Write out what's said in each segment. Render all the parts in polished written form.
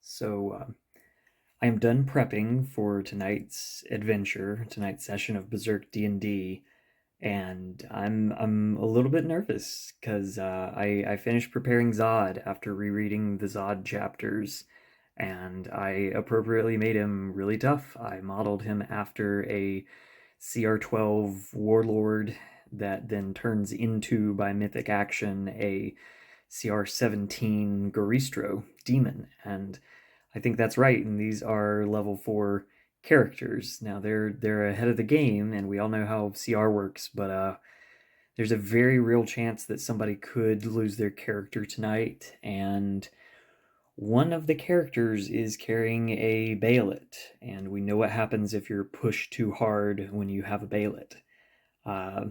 So I am done prepping for tonight's adventure, tonight's session of Berserk D&D, and I'm a little bit nervous because I finished preparing Zod after rereading the Zod chapters, and I appropriately made him really tough. I modeled him after a CR12 warlord that then turns into, by mythic action, a CR17 Goristro demon, and I think that's right, and these are level 4 characters. Now they're ahead of the game, and we all know how CR works, but there's a very real chance that somebody could lose their character tonight, and one of the characters is carrying a Bailet, and we know what happens if you're pushed too hard when you have a Bailet. Uh,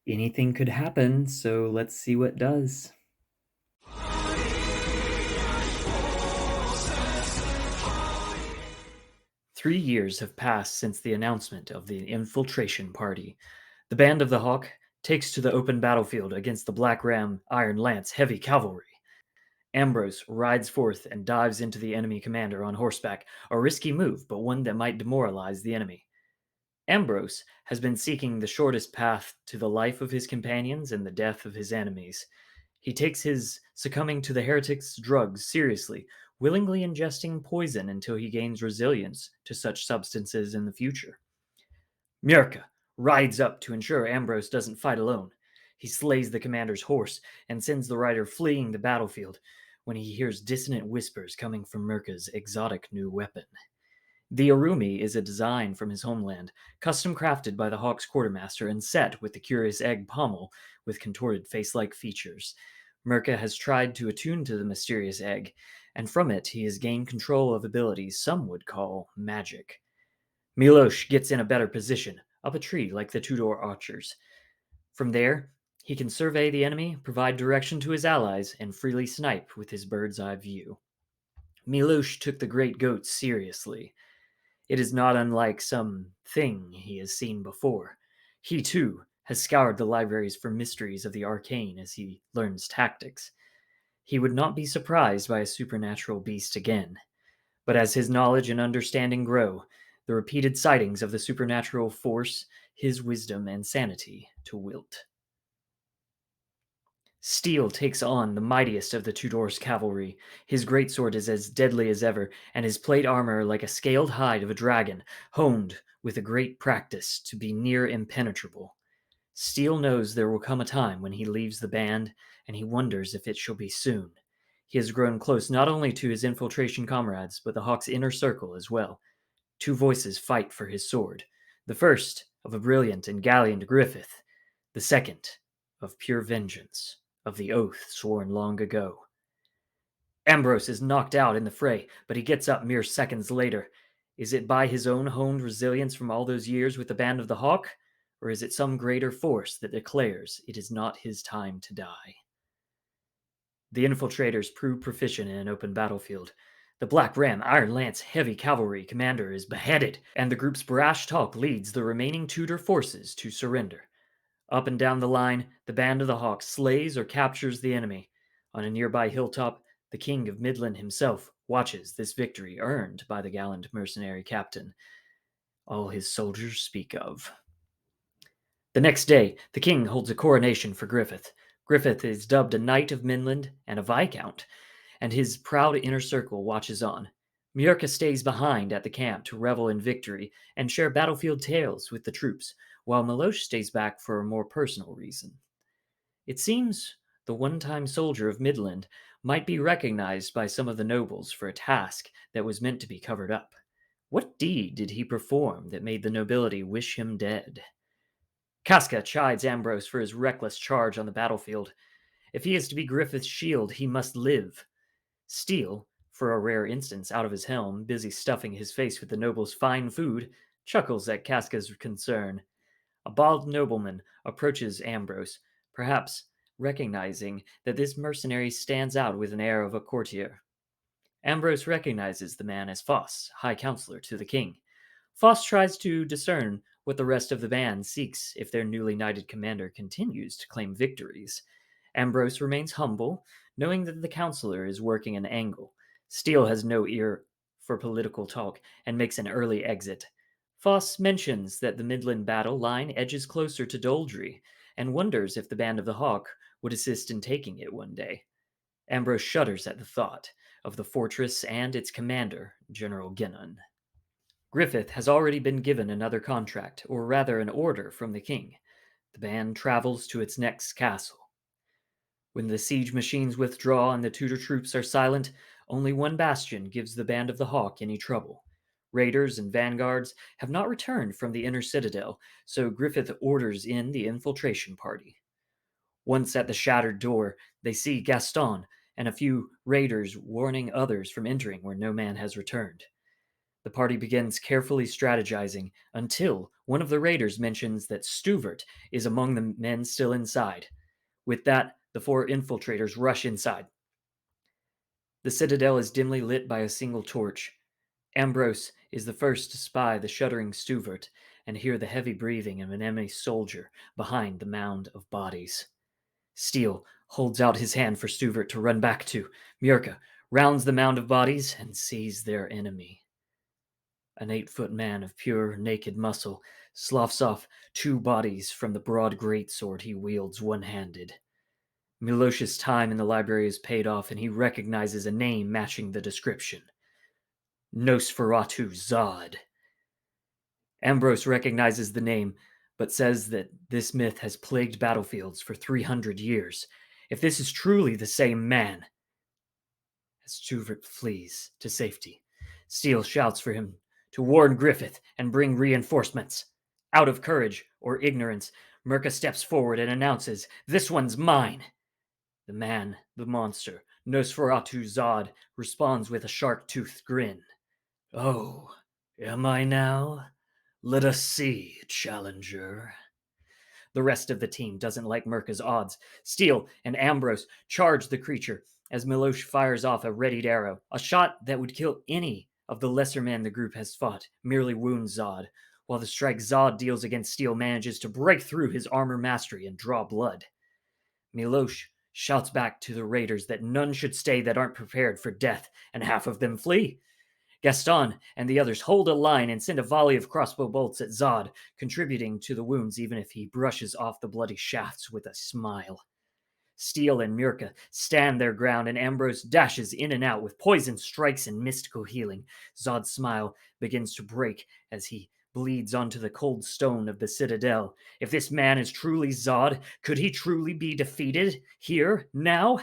Anything could happen, so let's see what does. 3 years have passed since the announcement of the infiltration party. The band of the Hawk takes to the open battlefield against the Black Ram Iron Lance heavy cavalry. Ambrose rides forth and dives into the enemy commander on horseback, a risky move, but one that might demoralize the enemy. Ambrose has been seeking the shortest path to the life of his companions and the death of his enemies. He takes his succumbing to the heretic's drugs seriously, willingly ingesting poison until he gains resilience to such substances in the future. Mirka rides up to ensure Ambrose doesn't fight alone. He slays the commander's horse and sends the rider fleeing the battlefield when he hears dissonant whispers coming from Mirka's exotic new weapon. The Arumi is a design from his homeland, custom crafted by the Hawk's quartermaster and set with the curious egg pommel with contorted face-like features. Mirka has tried to attune to the mysterious egg, and from it he has gained control of abilities some would call magic. Milosh gets in a better position, up a tree like the Tudor archers. From there, he can survey the enemy, provide direction to his allies, and freely snipe with his bird's eye view. Milosh took the great goats seriously. It is not unlike some thing he has seen before. He, too, has scoured the libraries for mysteries of the arcane as he learns tactics. He would not be surprised by a supernatural beast again. But as his knowledge and understanding grow, the repeated sightings of the supernatural force his wisdom and sanity to wilt. Steel takes on the mightiest of the Tudor's cavalry. His greatsword is as deadly as ever, and his plate armor like a scaled hide of a dragon, honed with a great practice to be near impenetrable. Steel knows there will come a time when he leaves the band, and he wonders if it shall be soon. He has grown close not only to his infiltration comrades, but the Hawk's inner circle as well. Two voices fight for his sword. The first, of a brilliant and gallant Griffith. The second, of pure vengeance, of the oath sworn long ago. Ambrose is knocked out in the fray, but he gets up mere seconds later. Is it by his own honed resilience from all those years with the Band of the Hawk? Or is it some greater force that declares it is not his time to die? The infiltrators prove proficient in an open battlefield. The Black Ram Iron Lance heavy cavalry commander is beheaded, and the group's brash talk leads the remaining Tudor forces to surrender. Up and down the line, the Band of the Hawk slays or captures the enemy. On a nearby hilltop, the King of Midland himself watches this victory earned by the gallant mercenary captain all his soldiers speak of. The next day, the king holds a coronation for Griffith. Griffith is dubbed a Knight of Midland and a Viscount, and his proud inner circle watches on. Mirka stays behind at the camp to revel in victory and share battlefield tales with the troops, while Milosh stays back for a more personal reason. It seems the one-time soldier of Midland might be recognized by some of the nobles for a task that was meant to be covered up. What deed did he perform that made the nobility wish him dead? Casca chides Ambrose for his reckless charge on the battlefield. If he is to be Griffith's shield, he must live. Steel, for a rare instance out of his helm, busy stuffing his face with the noble's fine food, chuckles at Casca's concern. A bald nobleman approaches Ambrose, perhaps recognizing that this mercenary stands out with an air of a courtier. Ambrose recognizes the man as Foss, High Counselor to the king. Foss tries to discern what the rest of the band seeks if their newly knighted commander continues to claim victories. Ambrose remains humble, knowing that the counselor is working an angle, Steele has no ear for political talk and makes an early exit. Foss mentions that the Midland battle line edges closer to Doldry and wonders if the Band of the Hawk would assist in taking it one day. Ambrose shudders at the thought of the fortress and its commander, General Gennon. Griffith has already been given another contract, or rather an order from the king. The band travels to its next castle. When the siege machines withdraw and the Tudor troops are silent, only one bastion gives the Band of the Hawk any trouble. Raiders and vanguards have not returned from the inner citadel, so Griffith orders in the infiltration party. Once at the shattered door, they see Gaston and a few raiders warning others from entering where no man has returned. The party begins carefully strategizing until one of the raiders mentions that Stuvert is among the men still inside. With that, the four infiltrators rush inside. The citadel is dimly lit by a single torch. Ambrose is the first to spy the shuddering Stuvert and hear the heavy breathing of an enemy soldier behind the mound of bodies. Steele holds out his hand for Stuvert to run back to. Murka rounds the mound of bodies and sees their enemy. An 8-foot man of pure, naked muscle sloughs off 2 bodies from the broad greatsword he wields one-handed. Milosh's time in the library is paid off, and he recognizes a name matching the description. Nosferatu Zod. Ambrose recognizes the name, but says that this myth has plagued battlefields for 300 years. If this is truly the same man... As Stuvert flees to safety, Steele shouts for him to warn Griffith and bring reinforcements. Out of courage or ignorance, Murka steps forward and announces, "This one's mine." The man, the monster, Nosferatu Zod, responds with a shark-toothed grin. "Oh, am I now? Let us see, challenger." The rest of the team doesn't like Murka's odds. Steele and Ambrose charge the creature as Milosh fires off a readied arrow. A shot that would kill any of the lesser men the group has fought merely wounds Zod, while the strike Zod deals against Steele manages to break through his armor mastery and draw blood. Milosh shouts back to the raiders that none should stay that aren't prepared for death, and half of them flee. Gaston and the others hold a line and send a volley of crossbow bolts at Zod, contributing to the wounds even if he brushes off the bloody shafts with a smile. Steele and Murka stand their ground, and Ambrose dashes in and out with poison strikes and mystical healing. Zod's smile begins to break as he bleeds onto the cold stone of the citadel. If this man is truly Zod, could he truly be defeated? Here? Now?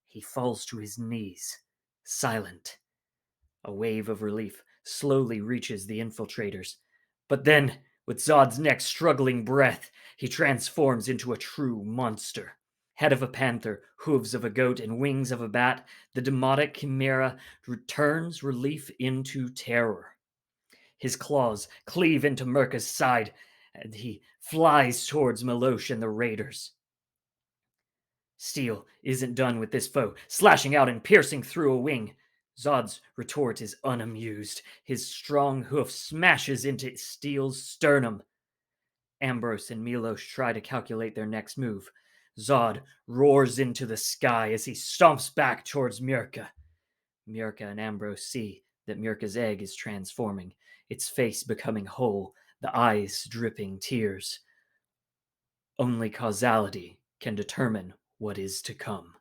He falls to his knees, silent. A wave of relief slowly reaches the infiltrators. But then, with Zod's next struggling breath, he transforms into a true monster. Head of a panther, hooves of a goat, and wings of a bat, the demotic chimera turns relief into terror. His claws cleave into Murka's side, and he flies towards Milosh and the raiders. Steele isn't done with this foe, slashing out and piercing through a wing. Zod's retort is unamused. His strong hoof smashes into Steele's sternum. Ambrose and Milosh try to calculate their next move. Zod roars into the sky as he stomps back towards Murka. Murka and Ambrose see that Murka's egg is transforming, its face becoming whole, the eyes dripping tears. Only causality can determine what is to come.